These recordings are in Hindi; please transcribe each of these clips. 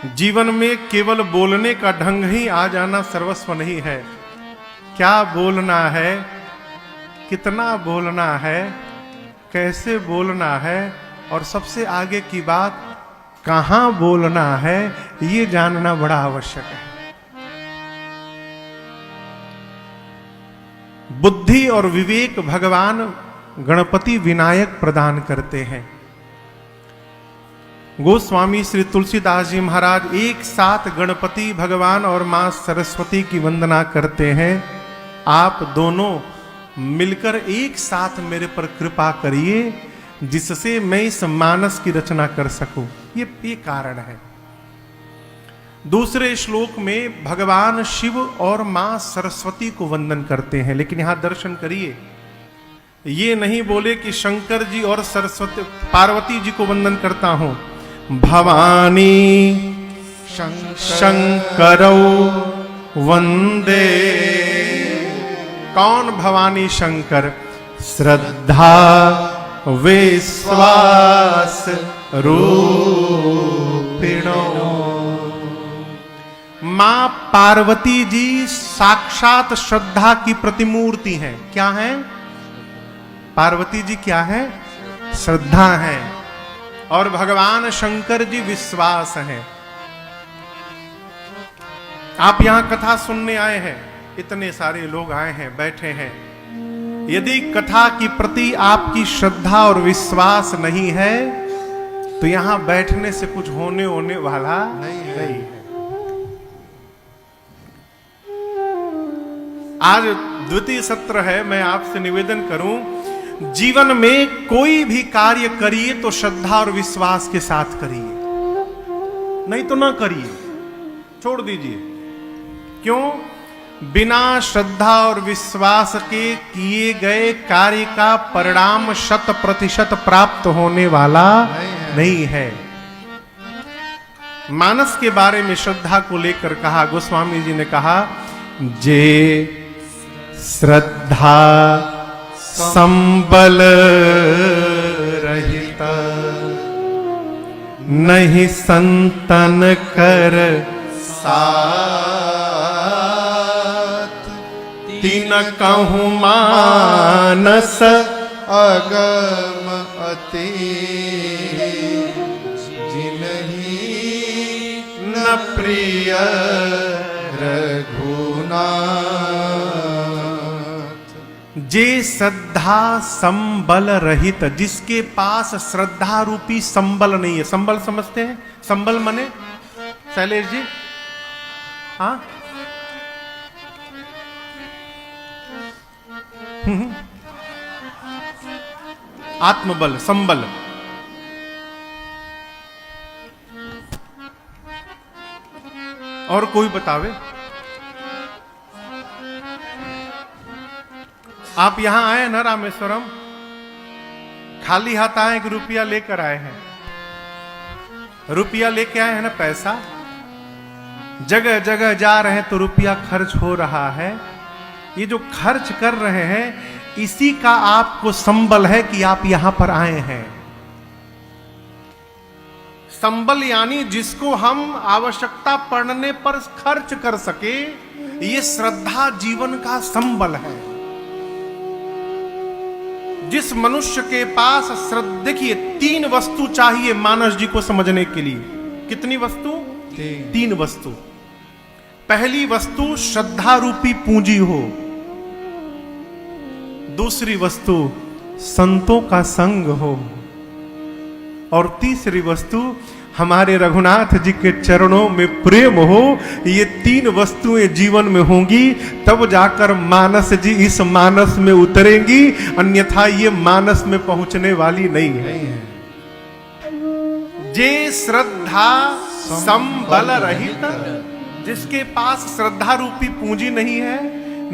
जीवन में केवल बोलने का ढंग ही आ जाना सर्वस्व नहीं है। क्या बोलना है, कितना बोलना है, कैसे बोलना है, और सबसे आगे की बात कहां बोलना है, ये जानना बड़ा आवश्यक है। बुद्धि और विवेक भगवान गणपति विनायक प्रदान करते हैं। गोस्वामी श्री तुलसीदास जी महाराज एक साथ गणपति भगवान और मां सरस्वती की वंदना करते हैं। आप दोनों मिलकर एक साथ मेरे पर कृपा करिए, जिससे मैं इस मानस की रचना कर सकूं। ये कारण है। दूसरे श्लोक में भगवान शिव और मां सरस्वती को वंदन करते हैं, लेकिन यहां दर्शन करिए, ये नहीं बोले कि शंकर जी और सरस्वती पार्वती जी को वंदन करता हूं। भवानी शंकरौ वंदे। कौन भवानी शंकर? श्रद्धा विश्वास रूपिणो। मां पार्वती जी साक्षात श्रद्धा की प्रतिमूर्ति हैं। क्या है? पार्वती जी क्या है? श्रद्धा है। और भगवान शंकर जी विश्वास हैं। आप यहां कथा सुनने आए हैं, इतने सारे लोग आए हैं, बैठे हैं। यदि कथा की प्रति आपकी श्रद्धा और विश्वास नहीं है तो यहां बैठने से कुछ होने वाला नहीं है। आज द्वितीय सत्र है। मैं आपसे निवेदन करूं, जीवन में कोई भी कार्य करिए तो श्रद्धा और विश्वास के साथ करिए, नहीं तो ना करिए, छोड़ दीजिए। क्यों? बिना श्रद्धा और विश्वास के किए गए कार्य का परिणाम 100% प्राप्त होने वाला नहीं है। मानस के बारे में श्रद्धा को लेकर कहा, गोस्वामी जी ने कहा, जे श्रद्धा संबल रहित नहीं संतन कर साथ। तीन कहूँ मानस अगम अति जिन्हीं न प्रिय रघुनाथ। जे श्रद्धा संबल रहित, जिसके पास श्रद्धा रूपी संबल नहीं है। संबल समझते हैं? संबल माने शैलेश जी? हाँ, आत्मबल, संबल। और कोई बतावे? आप यहां आए ना रामेश्वरम, खाली हाथ आए कि रुपया लेकर आए हैं? रुपया लेके आए हैं ना, पैसा। जगह जगह जा रहे हैं तो रुपया खर्च हो रहा है। ये जो खर्च कर रहे हैं, इसी का आपको संबल है कि आप यहां पर आए हैं। संबल यानी जिसको हम आवश्यकता पड़ने पर खर्च कर सके, ये श्रद्धा जीवन का संबल है। जिस मनुष्य के पास श्रद्धा, देखिए 3 वस्तु चाहिए मानस जी को समझने के लिए। कितनी वस्तु? 3 वस्तु। पहली वस्तु श्रद्धा रूपी पूंजी हो। दूसरी वस्तु संतों का संग हो। और तीसरी वस्तु हमारे रघुनाथ जी के चरणों में प्रेम हो। ये 3 वस्तुएं जीवन में होंगी, तब जाकर मानस जी इस मानस में उतरेंगी, अन्यथा ये मानस में पहुंचने वाली नहीं है। जे श्रद्धा संबल रहित, जिसके पास श्रद्धा रूपी पूंजी नहीं है,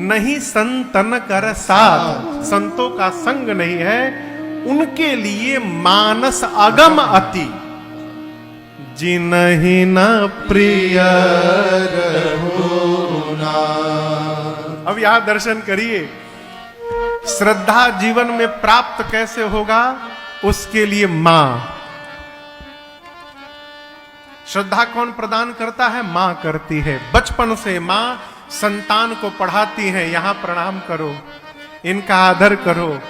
नहीं संतन कर साथ, संतों का संग नहीं है, उनके लिए मानस अगम अति जिन्हीं न प्रिय रघुनाथ। अब यहां दर्शन करिए, श्रद्धा जीवन में प्राप्त कैसे होगा? उसके लिए मां श्रद्धा कौन प्रदान करता है? मां करती है। बचपन से मां संतान को पढ़ाती है, यहां प्रणाम करो, इनका आदर करो,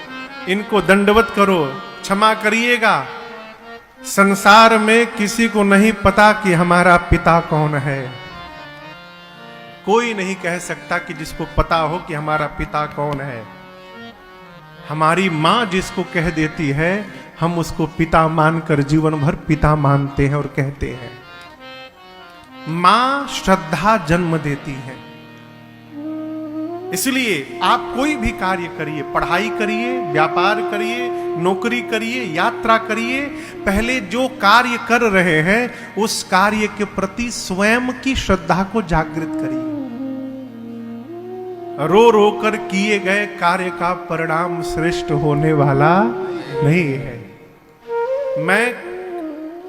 इनको दंडवत करो, क्षमा करिएगा। संसार में किसी को नहीं पता कि हमारा पिता कौन है। कोई नहीं कह सकता कि जिसको पता हो कि हमारा पिता कौन है। हमारी मां जिसको कह देती है, हम उसको पिता मानकर जीवन भर पिता मानते हैं और कहते हैं। मां श्रद्धा जन्म देती है। इसलिए आप कोई भी कार्य करिए, पढ़ाई करिए, व्यापार करिए, नौकरी करिए, यात्रा करिए, पहले जो कार्य कर रहे हैं उस कार्य के प्रति स्वयं की श्रद्धा को जागृत करिए। रो रो कर किए गए कार्य का परिणाम श्रेष्ठ होने वाला नहीं है।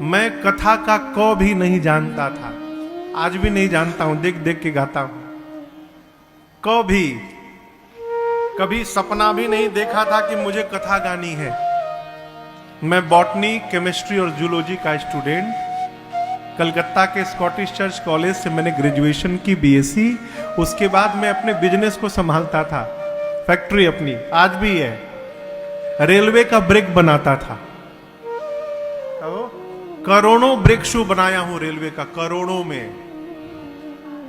मैं कथा का क भी नहीं जानता था, आज भी नहीं जानता हूं, देख देख के गाता हूं। कभी सपना भी नहीं देखा था कि मुझे कथा गानी है। मैं बॉटनी, केमिस्ट्री और जूलॉजी का स्टूडेंट, कलकत्ता के स्कॉटिश चर्च कॉलेज से मैंने ग्रेजुएशन की, बीएससी। उसके बाद मैं अपने बिजनेस को संभालता था, फैक्ट्री अपनी आज भी है, रेलवे का ब्रेक बनाता था। करोड़ों ब्रेक शू बनाया हूं रेलवे का, करोड़ों में,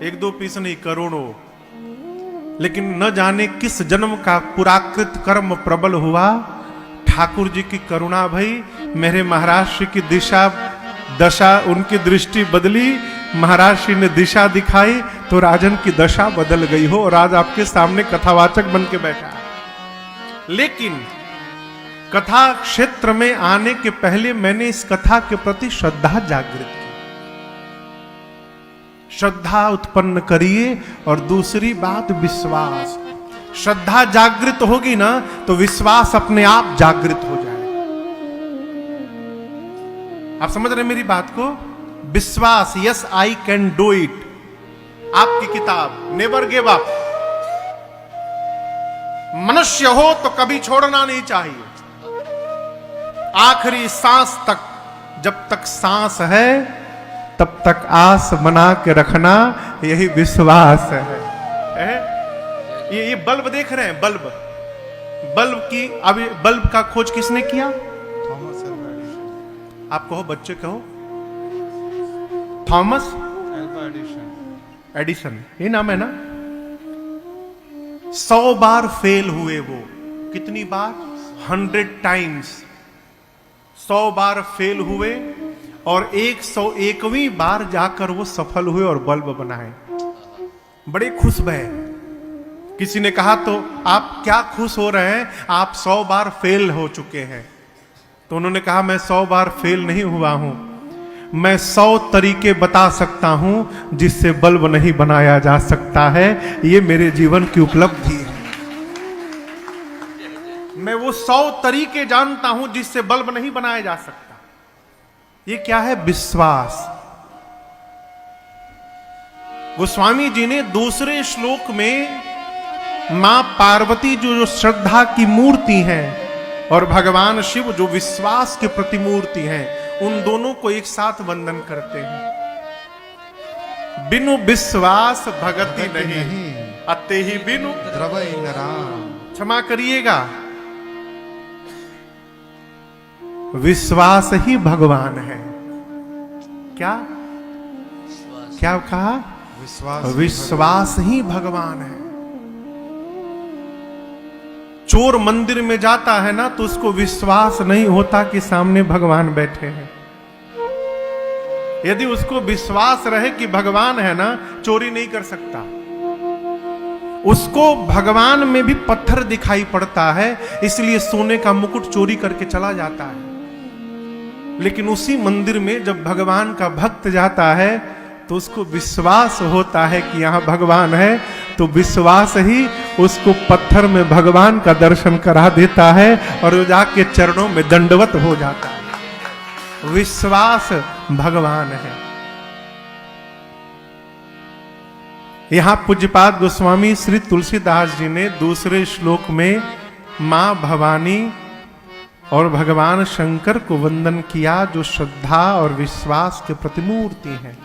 एक दो पीस नहीं, करोड़ों। लेकिन न जाने किस जन्म का पुराकृत कर्म प्रबल हुआ, ठाकुर जी की करुणा भई, मेरे महाराज श्री की दशा उनकी दृष्टि बदली, महाराज श्री ने दिशा दिखाई तो राजन की दशा बदल गई हो और आज आपके सामने कथावाचक बन के बैठा है। लेकिन कथा क्षेत्र में आने के पहले मैंने इस कथा के प्रति श्रद्धा जागृत की। श्रद्धा उत्पन्न करिए और दूसरी बात विश्वास। श्रद्धा जागृत होगी ना तो विश्वास अपने आप जागृत हो जाएगा। आप समझ रहे मेरी बात को? विश्वास, yes I can do it, आपकी किताब नेवर गिव अप। मनुष्य हो तो कभी छोड़ना नहीं चाहिए, आखिरी सांस तक, जब तक सांस है तब तक आस बना के रखना, यही विश्वास है। ये बल्ब देख रहे हैं, बल्ब की, अभी बल्ब का खोज किसने किया? Thomas Edison. आप कहो, बच्चे कहो, थॉमस एडिसन, ये नाम है ना। 100 बार फेल हुए वो, कितनी बार? 100 टाइम्स। 100 बार फेल हुए और 101वीं बार जाकर वो सफल हुए और बल्ब बनाए। बड़े खुश भये। किसी ने कहा तो आप क्या खुश हो रहे हैं, आप 100 बार फेल हो चुके हैं। तो उन्होंने कहा मैं 100 बार फेल नहीं हुआ हूं, मैं 100 तरीके बता सकता हूं जिससे बल्ब नहीं बनाया जा सकता है। ये मेरे जीवन की उपलब्धि है। मैं वो 100 तरीके जानता हूं जिससे बल्ब नहीं बनाया जा सकता। ये क्या है? विश्वास। गोस्वामी जी ने दूसरे श्लोक में मां पार्वती जो श्रद्धा की मूर्ति हैं और भगवान शिव जो विश्वास के प्रतिमूर्ति हैं, उन दोनों को एक साथ वंदन करते हैं। बिनु विश्वास भगति नहीं, अते ही बिनु द्रवै नराम। क्षमा करिएगा, विश्वास ही भगवान है। क्या क्या कहा? विश्वास ही भगवान है। चोर मंदिर में जाता है ना तो उसको विश्वास नहीं होता कि सामने भगवान बैठे हैं। यदि उसको विश्वास रहे कि भगवान है ना, चोरी नहीं कर सकता। उसको भगवान में भी पत्थर दिखाई पड़ता है, इसलिए सोने का मुकुट चोरी करके चला जाता है। लेकिन उसी मंदिर में जब भगवान का भक्त जाता है तो उसको विश्वास होता है कि यहां भगवान है, तो विश्वास ही उसको पत्थर में भगवान का दर्शन करा देता है और वो जाके चरणों में दंडवत हो जाता है। विश्वास भगवान है। यहां पूज्यपाद गोस्वामी श्री तुलसीदास जी ने दूसरे श्लोक में मां भवानी और भगवान शंकर को वंदन किया जो श्रद्धा और विश्वास के प्रतिमूर्ति हैं।